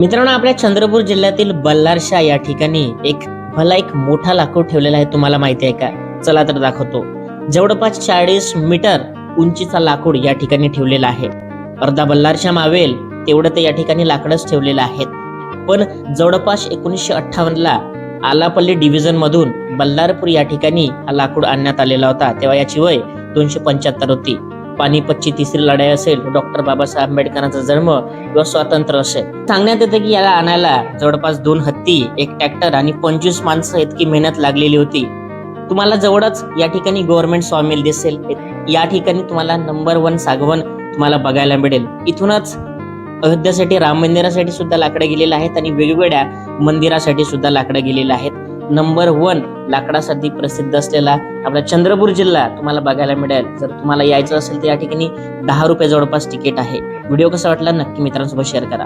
मित्रांनो, आपल्या चंद्रपूर जिल्ह्यातील बल्लारशा या ठिकाणी एक मोठा लाकूड ठेवलेला आहे. तुम्हाला माहिती आहे का? चला तर दाखवतो. जवळपास 40 मीटर उंचीचा लाकूड या ठिकाणी ठेवलेला आहे. अर्धा बल्लारशा मावेल तेवढं ते या ठिकाणी लाकडच ठेवलेलं आहे. पण जवळपास 1958 ला आलापल्ली डिव्हिजन मधून बल्लारपूर या ठिकाणी हा लाकूड आणण्यात आलेला होता. तेव्हा याची वय 275 होती. पानिपतची तिसरी लढाई असेल, डॉक्टर बाबासाहेब आंबेडकरांचा जन्म किंवा स्वातंत्र्य असेल. सांगण्यात येतं की याला आणायला जवळपास 2 हत्ती, एक ट्रॅक्टर आणि 25 माणसं इतकी मेहनत लागलेली होती. तुम्हाला जवळच या ठिकाणी गव्हर्नमेंट सॉमिल दिसेल. या ठिकाणी तुम्हाला नंबर 1 सागवन तुम्हाला बघायला मिळेल. इथूनच अयोध्यासाठी, राम मंदिरासाठी सुद्धा लाकडं गेलेले आहेत आणि वेगवेगळ्या मंदिरासाठी सुद्धा लाकडं गेलेले आहेत. नंबर 1 लाकडासाठी प्रसिद्ध असलेला आपला चंद्रपूर जिल्हा तुम्हाला बघायला मिळेल. जर तुम्हाला यायचं असेल तर या ठिकाणी 10 रुपये जवळपास तिकीट आहे. व्हिडिओ कसा वाटला नक्की मित्रांसोबत शेअर करा.